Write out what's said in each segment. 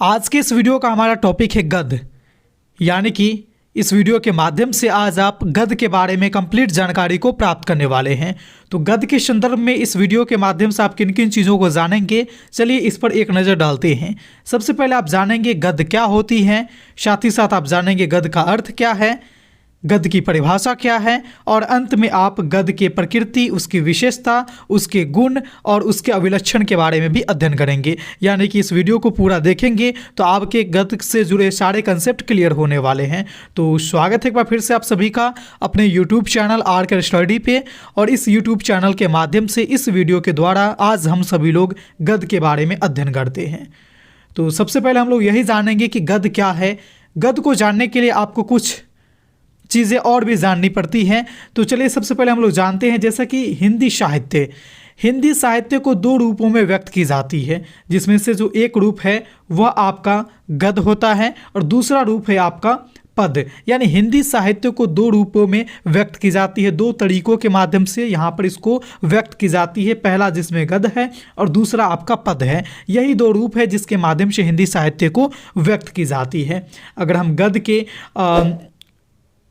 आज के इस वीडियो का हमारा टॉपिक है गद्य, यानी कि इस वीडियो के माध्यम से आज आप गद्य के बारे में कंप्लीट जानकारी को प्राप्त करने वाले हैं। तो गद्य के संदर्भ में इस वीडियो के माध्यम से आप किन किन चीज़ों को जानेंगे, चलिए इस पर एक नज़र डालते हैं। सबसे पहले आप जानेंगे गद्य क्या होती है, साथ ही साथ आप जानेंगे गद्य का अर्थ क्या है, गद्य की परिभाषा क्या है, और अंत में आप गद्य के प्रकृति, उसकी विशेषता, उसके गुण और उसके अभिलक्षण के बारे में भी अध्ययन करेंगे। यानी कि इस वीडियो को पूरा देखेंगे तो आपके गद्य से जुड़े सारे कंसेप्ट क्लियर होने वाले हैं। तो स्वागत है एक बार फिर से आप सभी का अपने यूट्यूब चैनल आर्क स्टडी पे। और इस यूट्यूब चैनल के माध्यम से इस वीडियो के द्वारा आज हम सभी लोग गद्य के बारे में अध्ययन करते हैं। तो सबसे पहले हम लोग यही जानेंगे कि गद्य क्या है। गद्य को जानने के लिए आपको कुछ चीज़ें और भी जाननी पड़ती हैं। तो चलिए सबसे पहले हम लोग जानते हैं, जैसा कि हिंदी साहित्य को दो रूपों में व्यक्त की जाती है, जिसमें से जो एक रूप है वह आपका गद्य होता है और दूसरा रूप है आपका पद। यानी हिंदी साहित्य को दो रूपों में व्यक्त की जाती है, दो तरीकों के माध्यम से यहाँ पर इसको व्यक्त की जाती है। पहला जिसमें गद्य है और दूसरा आपका पद है। यही दो रूप है जिसके माध्यम से हिंदी साहित्य को व्यक्त की जाती है। अगर हम गद्य के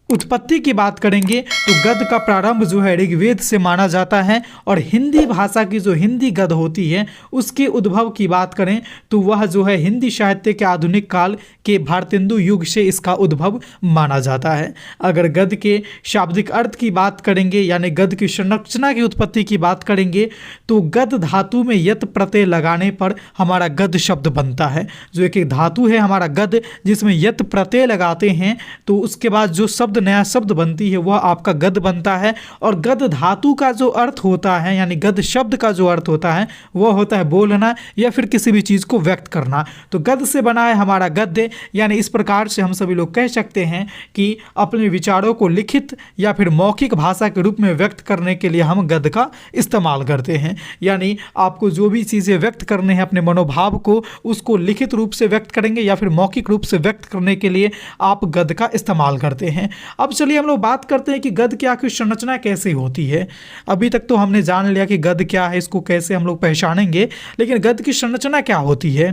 उत्पत्ति की बात करेंगे तो गद्य का प्रारंभ जो है ऋग्वेद से माना जाता है, और हिंदी भाषा की जो हिंदी गद्य होती है उसके उद्भव की बात करें तो वह जो है हिंदी साहित्य के आधुनिक काल के भारतेंदु युग से इसका उद्भव माना जाता है। अगर गद्य के शाब्दिक अर्थ की बात करेंगे, यानी गद्य की संरचना की उत्पत्ति की बात करेंगे, तो गद्य धातु में यत प्रत्यय लगाने पर हमारा गद्य शब्द बनता है। जो एक धातु है हमारा गद्य, जिसमें यत प्रत्यय लगाते हैं तो उसके बाद जो शब्द नया शब्द बनती है वह आपका गद्य बनता है। और गद्य धातु का जो अर्थ होता है, यानी गद्य शब्द का जो अर्थ होता है वह होता है बोलना या फिर किसी भी चीज़ को व्यक्त करना। तो गद्य से बना है हमारा गद्य। यानी इस प्रकार से हम सभी लोग कह सकते हैं कि अपने विचारों को लिखित या फिर मौखिक भाषा के रूप में व्यक्त करने के लिए हम गद्य का इस्तेमाल करते हैं। यानी आपको जो भी चीज़ें व्यक्त करने हैं, अपने मनोभाव को, उसको लिखित रूप से व्यक्त करेंगे या फिर मौखिक रूप से व्यक्त करने के लिए आप गद्य का इस्तेमाल करते हैं। अब चलिए हम लोग बात करते हैं कि गद्य की आखिर संरचना कैसे होती है। अभी तक तो हमने जान लिया कि गद्य क्या है, इसको कैसे हम लोग पहचानेंगे, लेकिन गद्य की संरचना क्या होती है।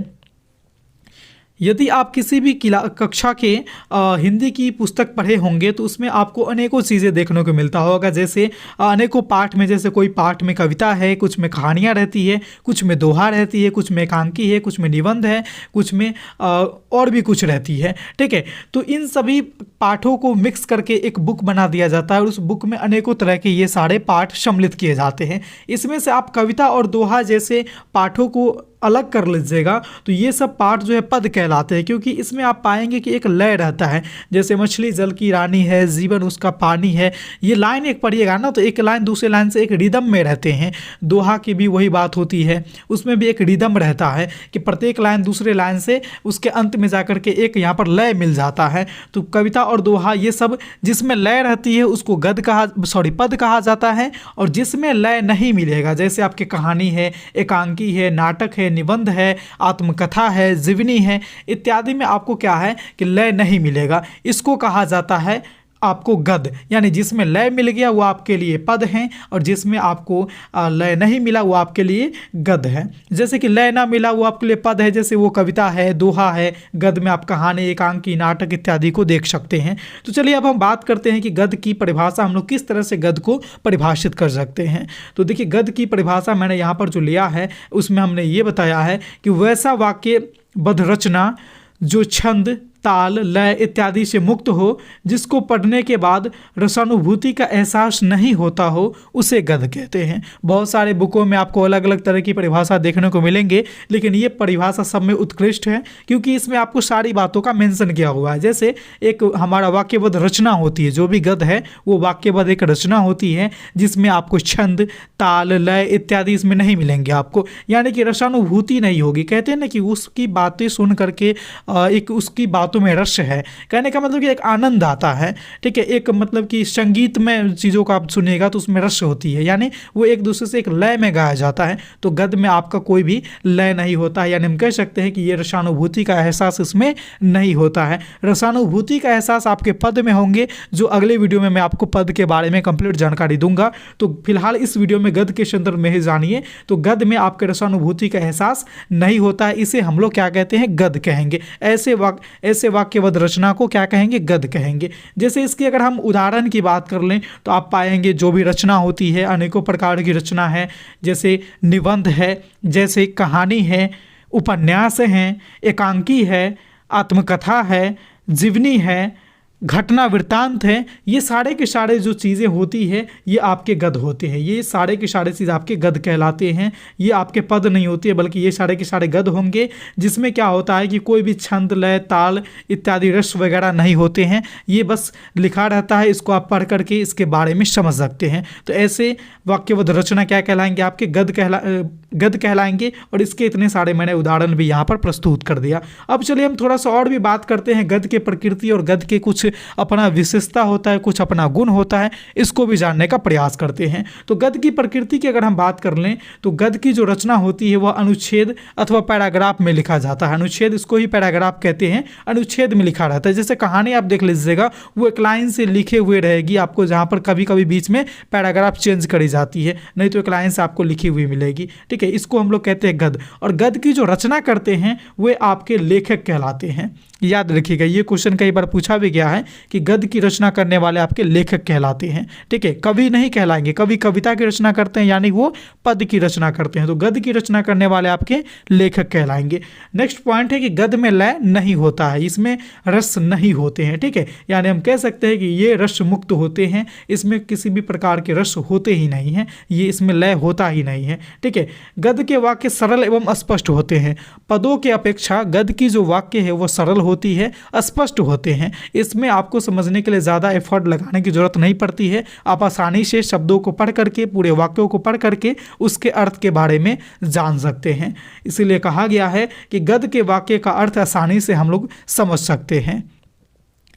यदि आप किसी भी कक्षा के हिंदी की पुस्तक पढ़े होंगे तो उसमें आपको अनेकों चीज़ें देखने को मिलता होगा। जैसे अनेकों पाठ में, जैसे कोई पाठ में कविता है, कुछ में कहानियाँ रहती है, कुछ में दोहा रहती है, कुछ में एकांकी है, कुछ में निबंध है, कुछ में और भी कुछ रहती है। ठीक है, तो इन सभी पाठों को मिक्स करके एक बुक बना दिया जाता है और उस बुक में अनेकों तरह के ये सारे पाठ सम्मिलित किए जाते हैं। इसमें से आप कविता और दोहा जैसे पाठों को अलग कर लीजिएगा तो ये सब पाठ जो है पद कहलाते हैं, क्योंकि इसमें आप पाएंगे कि एक लय रहता है। जैसे मछली जल की रानी है, जीवन उसका पानी है, ये लाइन एक पढ़िएगा ना तो एक लाइन दूसरे लाइन से एक रिदम में रहते हैं। दोहा की भी वही बात होती है, उसमें भी एक रिदम रहता है कि प्रत्येक लाइन दूसरे लाइन से उसके अंत में जाकर के एक यहाँ पर लय मिल जाता है। तो कविता और दोहा ये सब जिसमें लय रहती है उसको पद कहा जाता है, और जिसमें लय नहीं मिलेगा, जैसे आपकी कहानी है, एकांकी है, नाटक है, निबंध है, आत्मकथा है, जीवनी है इत्यादि में आपको क्या है कि लय नहीं मिलेगा, इसको कहा जाता है आपको गद्य। यानी जिसमें लय मिल गया वो आपके लिए पद हैं, और जिसमें आपको लय नहीं मिला वो आपके लिए गद्य है। जैसे कि लय ना मिला वो आपके लिए पद है, जैसे वो कविता है, दोहा है। गद्य में आप कहानी, एकांकी, नाटक इत्यादि को देख सकते हैं। तो चलिए अब हम बात करते हैं कि गद्य की परिभाषा, हम लोग किस तरह से गद्य को परिभाषित कर सकते हैं। तो देखिए गद्य की परिभाषा मैंने यहाँ पर जो लिया है उसमें हमने ये बताया है कि वैसा वाक्यबद्ध रचना जो छंद, ताल, लय इत्यादि से मुक्त हो, जिसको पढ़ने के बाद रसानुभूति का एहसास नहीं होता हो, उसे गद्य कहते हैं। बहुत सारे बुकों में आपको अलग अलग तरह की परिभाषा देखने को मिलेंगे, लेकिन ये परिभाषा सब में उत्कृष्ट है क्योंकि इसमें आपको सारी बातों का मेंशन किया हुआ है। जैसे एक हमारा वाक्यबद्ध रचना होती है, जो भी गद्य है वो वाक्यबद्ध एक रचना होती है जिसमें आपको छंद, ताल, लय इत्यादि इसमें नहीं मिलेंगे आपको, यानी कि रसानुभूति नहीं होगी। कहते हैं ना कि उसकी बातें सुन करके एक उसकी बात बातों में रस है। कहने का मतलब कि एक आनंद आता है, ठीक है, एक मतलब कि संगीत में चीज़ों को आप सुनिएगा तो उसमें रस होती है, यानी वो एक दूसरे से एक लय में गाया जाता है। तो गद्य में आपका कोई भी लय नहीं होता है, यानी हम कह सकते हैं कि ये रसानुभूति का एहसास इसमें नहीं होता है। रसानुभूति का एहसास आपके पद में होंगे, जो अगले वीडियो में मैं आपको पद के बारे में कंप्लीट जानकारी दूंगा। तो फिलहाल इस वीडियो में गद्य के संदर्भ में ही जानिए। तो गद्य में आपके रसानुभूति का एहसास नहीं होता है, इसे हम लोग क्या कहते हैं, गद्य कहेंगे। ऐसे वाक्यबद्ध रचना को क्या कहेंगे, गद्य कहेंगे। जैसे इसकी अगर हम उदाहरण की बात कर लें तो आप पाएंगे जो भी रचना होती है, अनेकों प्रकार की रचना है, जैसे निबंध है, जैसे कहानी है, उपन्यास हैं, एकांकी है, आत्मकथा है, जीवनी है, घटना वृत्तांत है, ये सारे के सारे जो चीज़ें होती है ये आपके गद्य होते हैं। ये सारे के सारे चीज़ आपके गद्य कहलाते हैं। ये आपके पद नहीं होती है, बल्कि ये सारे के सारे गद्य होंगे, जिसमें क्या होता है कि कोई भी छंद, लय, ताल इत्यादि रस वगैरह नहीं होते हैं। ये बस लिखा रहता है, इसको आप पढ़ करके इसके बारे में समझ सकते हैं। तो ऐसे वाक्यबद्ध रचना क्या कहलाएंगे, आपके गद्य कहलाएंगे। और इसके इतने सारे मैंने उदाहरण भी यहाँ पर प्रस्तुत कर दिया। अब चलिए हम थोड़ा सा और भी बात करते हैं गद्य के प्रकृति और गद्य के कुछ अपना विशेषता होता है, कुछ अपना गुण होता है, इसको भी जानने का प्रयास करते हैं। तो गद्य की प्रकृति की अगर हम बात कर लें तो गद्य की जो रचना होती है वह अनुच्छेद अथवा पैराग्राफ में लिखा जाता है। अनुच्छेद, इसको ही पैराग्राफ कहते हैं, अनुच्छेद में लिखा रहता है। जैसे कहानी आप देख लीजिएगा, वो एक लाइन से लिखे हुए रहेगी आपको, जहाँ पर कभी कभी बीच में पैराग्राफ चेंज करी जाती है, नहीं तो एक लाइन से आपको लिखी हुई मिलेगी, ठीक है। इसको हम लोग कहते हैं गद्य। और गद्य की जो रचना करते हैं वे आपके लेखक कहलाते हैं। याद रखिएगा, ये क्वेश्चन कई बार पूछा भी गया है कि गद्य की रचना करने वाले आपके लेखक कहलाते हैं, ठीक है। कवि नहीं कहलाएंगे, कवि कविता की रचना करते हैं, यानी वो पद की रचना करते हैं। तो गद्य की रचना करने वाले आपके लेखक कहलाएंगे। नेक्स्ट पॉइंट है कि गद्य में लय नहीं होता है, इसमें रस नहीं होते हैं, ठीक है। यानी हम कह सकते हैं कि ये रस मुक्त होते हैं, इसमें किसी भी प्रकार के रस होते ही नहीं हैं, ये इसमें लय होता ही नहीं है, ठीक है। गद्य के वाक्य सरल एवं स्पष्ट होते हैं। पदों के अपेक्षा गद्य की जो वाक्य है वो सरल होती है, स्पष्ट होते हैं। इसमें आपको समझने के लिए ज़्यादा एफर्ट लगाने की जरूरत नहीं पड़ती है। आप आसानी से शब्दों को पढ़ करके, पूरे वाक्यों को पढ़ करके उसके अर्थ के बारे में जान सकते हैं। इसीलिए कहा गया है कि गद्य के वाक्य का अर्थ आसानी से हम लोग समझ सकते हैं,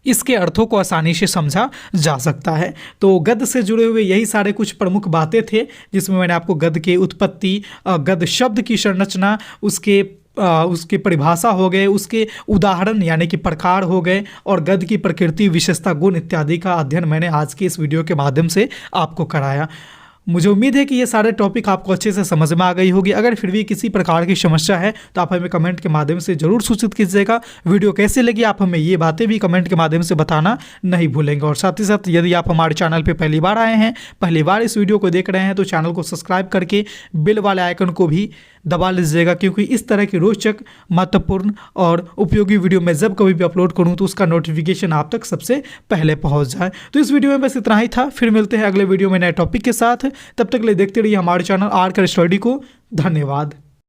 इसके अर्थों को आसानी से समझा जा सकता है। तो गद्य से जुड़े हुए यही सारे कुछ प्रमुख बातें थे, जिसमें मैंने आपको गद्य की उत्पत्ति, गद्य शब्द की संरचना, उसकी परिभाषा हो गए, उसके उदाहरण यानी कि प्रकार हो गए, और गद्य की प्रकृति, विशेषता, गुण इत्यादि का अध्ययन मैंने आज की इस वीडियो के माध्यम से आपको कराया। मुझे उम्मीद है कि ये सारे टॉपिक आपको अच्छे से समझ में आ गई होगी। अगर फिर भी किसी प्रकार की समस्या है तो आप हमें कमेंट के माध्यम से जरूर सूचित कीजिएगा। वीडियो कैसे लगी आप हमें ये बातें भी कमेंट के माध्यम से बताना नहीं भूलेंगे। और साथ ही साथ यदि आप हमारे चैनल पर पहली बार आए हैं, पहली बार इस वीडियो को देख रहे हैं, तो चैनल को सब्सक्राइब करके बेल वाले आइकन को भी दबा लीजिएगा, क्योंकि इस तरह की रोचक, महत्वपूर्ण और उपयोगी वीडियो मैं जब कभी भी अपलोड करूं तो उसका नोटिफिकेशन आप तक सबसे पहले पहुंच जाए। तो इस वीडियो में बस इतना ही था, फिर मिलते हैं अगले वीडियो में नए टॉपिक के साथ। तब तक ले देखते रहिए हमारे चैनल आर कर स्टडी को। धन्यवाद।